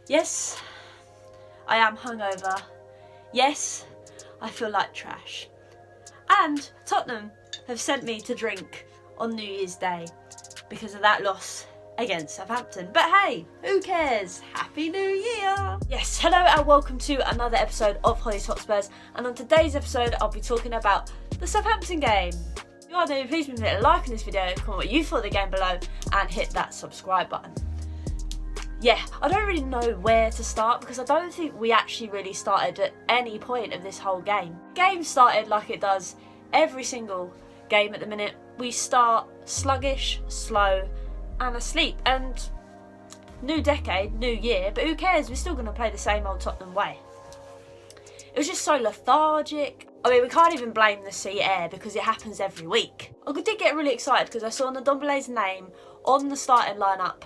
Yes, I am hungover. Yes, I feel like trash. And Tottenham have sent me to drink on New Year's Day because of that loss against Southampton. But hey, who cares? Happy New Year! Yes, hello and welcome to another episode of Hollie's Hotspurs. And on today's episode, I'll be talking about the Southampton game. If you are new, please leave a like on this video, comment what you thought of the game below, and hit that subscribe button. Yeah, I don't really know where to start because I don't think we actually really started at any point of this whole game. The game started like it does every single game at the minute. We start sluggish, slow and asleep, and new decade, new year, but who cares, we're still going to play the same old Tottenham way. It was just so lethargic. I mean, we can't even blame the sea air because it happens every week. I did get really excited because I saw Ndombele's name on the starting lineup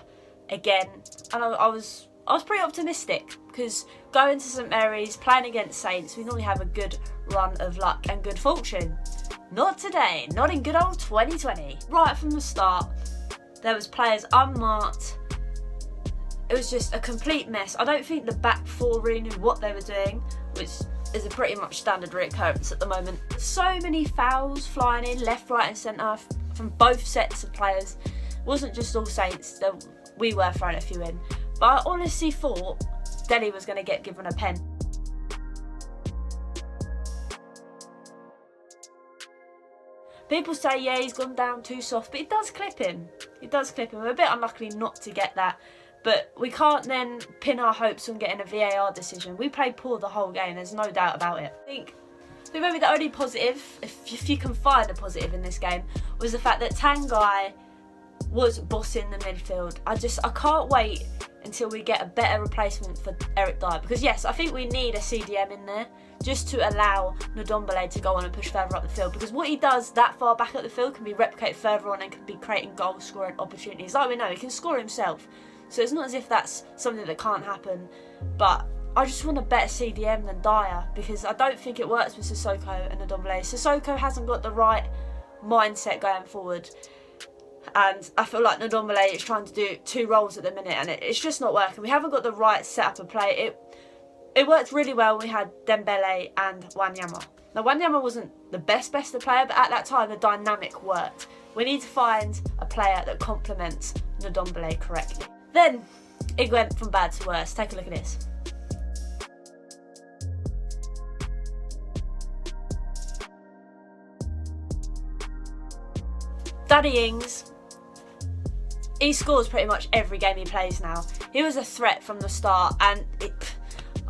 again, and I was pretty optimistic because going to St Mary's, playing against Saints, we normally have a good run of luck and good fortune. Not today, not in good old 2020. Right from the start, there was players unmarked. It was just a complete mess. I don't think the back four really knew what they were doing, which is a pretty much standard reoccurrence at the moment. So many fouls flying in left, right and centre from both sets of players. It wasn't just all Saints, we were throwing a few in. But I honestly thought Dele was going to get given a pen. People say, yeah, he's gone down too soft, but it does clip him. It does clip him. We're a bit unlucky not to get that. But we can't then pin our hopes on getting a VAR decision. We played poor the whole game, there's no doubt about it. I think maybe the only positive, if you can find a positive in this game, was the fact that Tanguy was bossing the midfield. I can't wait until we get a better replacement for Eric Dyer, because yes, I think we need a CDM in there just to allow Ndombele to go on and push further up the field, because what he does that far back up the field can be replicated further on and can be creating goal scoring opportunities. Like we know, he can score himself, so it's not as if that's something that can't happen. But I just want a better CDM than Dyer, because I don't think it works with Sissoko and Ndombele. Sissoko hasn't got the right mindset going forward, and I feel like Ndombele is trying to do two roles at the minute, and it's just not working. We haven't got the right setup of play. It worked really well when we had Dembele and Wanyama. Now, Wanyama wasn't the best of player, but at that time the dynamic worked. We need to find a player that complements Ndombele correctly. Then it went from bad to worse. Take a look at this. Danny Ings, he scores pretty much every game he plays now. He was a threat from the start, and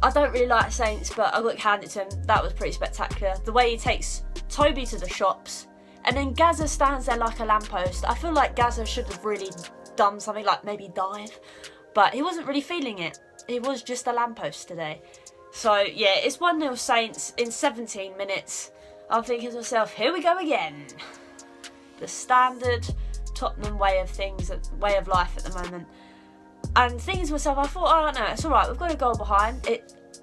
I don't really like Saints, but I got handed to him. That was pretty spectacular. The way he takes Toby to the shops, and then Gaza stands there like a lamppost. I feel like Gaza should have really done something like maybe dive, but he wasn't really feeling it. He was just a lamppost today. So yeah, it's 1-0 Saints in 17 minutes. I'm thinking to myself, here we go again. The standard Tottenham way of things, way of life at the moment. And thinking to myself, I thought, oh no, it's alright, we've got a goal behind.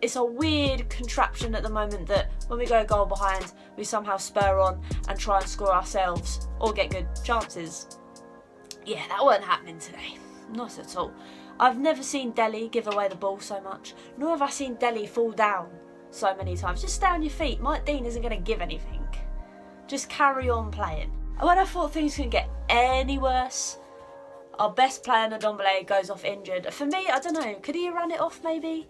It's a weird contraption at the moment that when we go a goal behind, we somehow spur on and try and score ourselves or get good chances. Yeah, that weren't happening today. Not at all. I've never seen Dele give away the ball so much, nor have I seen Dele fall down so many times. Just stay on your feet. Mike Dean isn't going to give anything. Just carry on playing. And when I thought things couldn't get any worse, our best player, Ndombele, goes off injured. For me, I don't know, could he run it off maybe?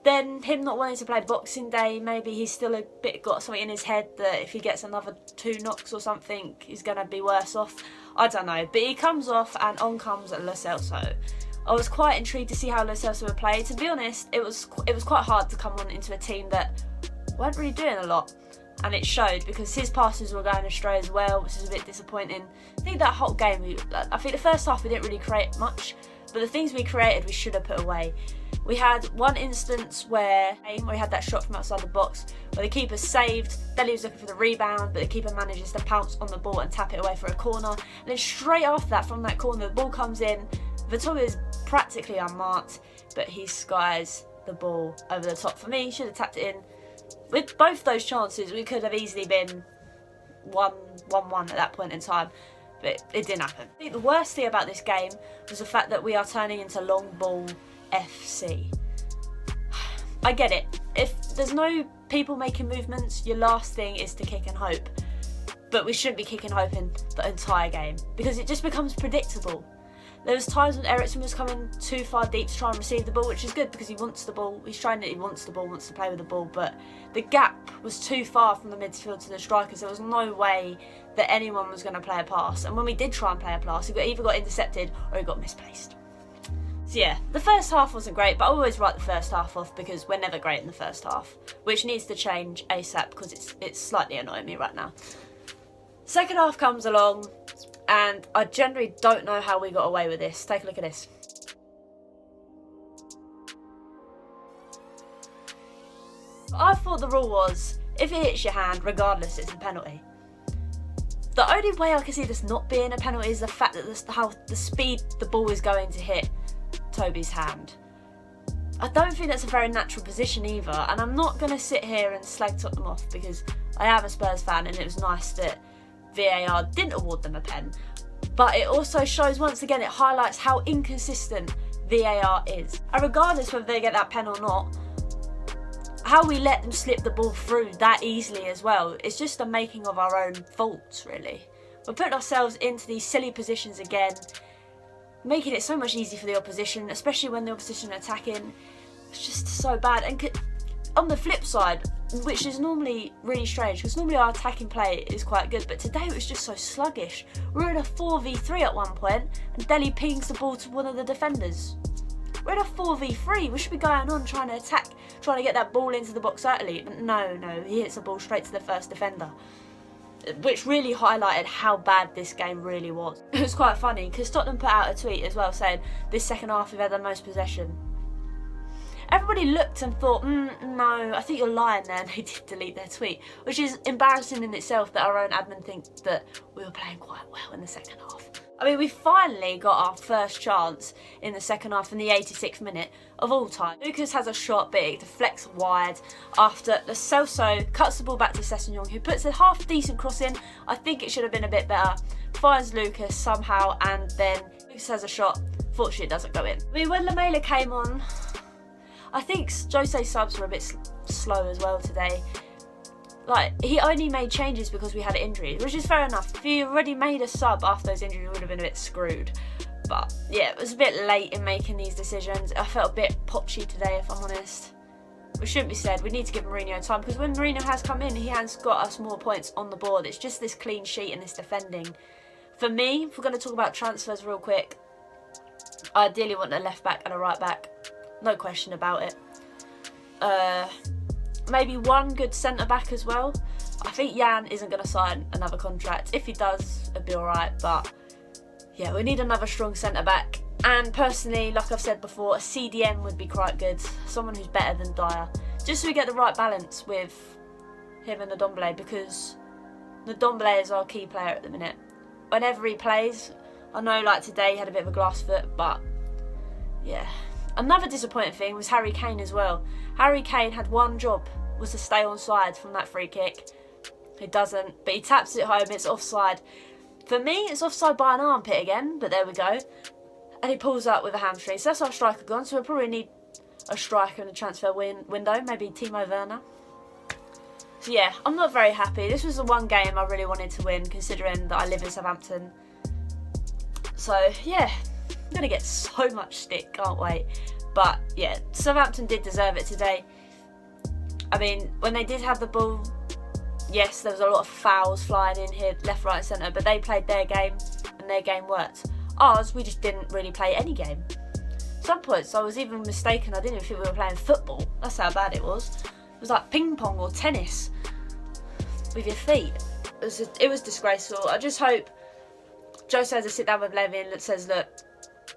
Then him not wanting to play Boxing Day, maybe he's still a bit got something in his head that if he gets another 2 knocks or something, he's going to be worse off. I don't know, but he comes off and on comes Lo Celso. I was quite intrigued to see how Lo Celso would play. To be honest, it was quite hard to come on into a team that weren't really doing a lot. And it showed because his passes were going astray as well, which is a bit disappointing. I think that whole game, I think the first half we didn't really create much, but the things we created we should have put away. We had one instance where we had that shot from outside the box where the keeper saved, Dele was looking for the rebound, but the keeper manages to pounce on the ball and tap it away for a corner. And then straight after that, from that corner, the ball comes in. Vertonghen is practically unmarked, but he skies the ball over the top. For me, he should have tapped it in. With both those chances, we could have easily been 1-1 at that point in time, but it didn't happen. I think the worst thing about this game was the fact that we are turning into long ball FC. I get it. If there's no people making movements, your last thing is to kick and hope. But we shouldn't be kicking and hoping the entire game because it just becomes predictable. There was times when Eriksen was coming too far deep to try and receive the ball, which is good because he wants the ball. He's trying it, he wants the ball, wants to play with the ball, but the gap was too far from the midfield to the strikers. There was no way that anyone was going to play a pass. And when we did try and play a pass, it either got intercepted or it got misplaced. So yeah, the first half wasn't great, but I always write the first half off because we're never great in the first half, which needs to change ASAP because it's slightly annoying me right now. Second half comes along, and I generally don't know how we got away with this. Take a look at this. I thought the rule was, if it hits your hand, regardless, it's a penalty. The only way I can see this not being a penalty is the fact that how the speed the ball is going to hit Toby's hand. I don't think that's a very natural position either, and I'm not going to sit here and slag Tottenham off because I am a Spurs fan and it was nice that VAR didn't award them a pen, but it also shows, once again, it highlights how inconsistent VAR is. And regardless whether they get that pen or not, how we let them slip the ball through that easily as well, it's just a making of our own faults, really. We're putting ourselves into these silly positions again, making it so much easier for the opposition, especially when the opposition are attacking. It's just so bad. And on the flip side, which is normally really strange, because normally our attacking play is quite good, but today it was just so sluggish. We were in a 4v3 at one point, and Dele pings the ball to one of the defenders. We're in a 4v3, we should be going on trying to attack, trying to get that ball into the box early, but no, he hits the ball straight to the first defender. Which really highlighted how bad this game really was. It was quite funny, because Tottenham put out a tweet as well saying, this second half we've had the most possession. Everybody looked and thought, no, I think you're lying there, and they did delete their tweet, which is embarrassing in itself that our own admin think that we were playing quite well in the second half. I mean, we finally got our first chance in the second half in the 86th minute of all time. Lucas has a shot, but it deflects wide after the Celso cuts the ball back to Sessegnon, who puts a half-decent cross in. I think it should have been a bit better. Finds Lucas somehow, and then Lucas has a shot. Fortunately, it doesn't go in. I mean, when Lamela came on, I think Jose's subs were a bit slow as well today. Like, he only made changes because we had injuries, which is fair enough. If he already made a sub after those injuries, we would have been a bit screwed. But yeah, it was a bit late in making these decisions. I felt a bit potchy today, if I'm honest. Which shouldn't be said. We need to give Mourinho time, because when Mourinho has come in, he has got us more points on the board. It's just this clean sheet and this defending. For me, if we're going to talk about transfers real quick, I ideally want a left back and a right back. No question about it. Maybe one good centre-back as well. I think Jan isn't going to sign another contract. If he does, it'll be alright, but yeah, we need another strong centre-back. And personally, like I've said before, a CDM would be quite good. Someone who's better than Dyer. Just so we get the right balance with him and Ndombele, because Ndombele is our key player at the minute. Whenever he plays, I know like today he had a bit of a glass foot, but yeah. Another disappointing thing was Harry Kane as well. Harry Kane had one job, was to stay onside from that free kick. He doesn't, but he taps it home, it's offside. For me, it's offside by an armpit again, but there we go. And he pulls up with a hamstring. So that's our striker gone, so we'll probably need a striker in the transfer window, maybe Timo Werner. So yeah, I'm not very happy. This was the one game I really wanted to win, considering that I live in Southampton. So yeah, I'm going to get so much stick, can't wait. But yeah, Southampton did deserve it today. I mean, when they did have the ball, yes, there was a lot of fouls flying in here, left, right and centre, but they played their game and their game worked. Ours, we just didn't really play any game. At some points, I was even mistaken. I didn't even think we were playing football. That's how bad it was. It was like ping pong or tennis with your feet. It was disgraceful. I just hope Jose has a sit down with Levin that says, look,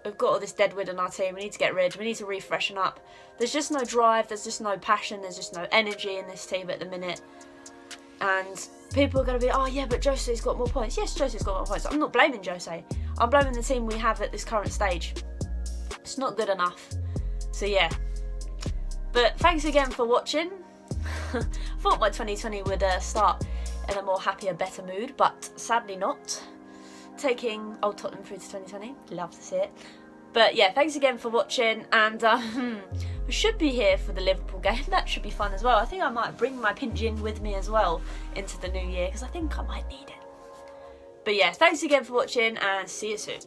we've got all this deadwood on our team, we need to get rid, we need to refreshen up. There's just no drive, there's just no passion, there's just no energy in this team at the minute. And people are going to be, oh yeah, but Jose's got more points. Yes, Jose's got more points. I'm not blaming Jose. I'm blaming the team we have at this current stage. It's not good enough. So yeah. But thanks again for watching. I thought my 2020 would start in a more happier, better mood, but sadly not. Taking old Tottenham through to 2020. Love to see it. But yeah, thanks again for watching, and who should be here for the Liverpool game. That should be fun as well. I think I might bring my pigeon with me as well into the new year because I think I might need it. But yeah, thanks again for watching and see you soon.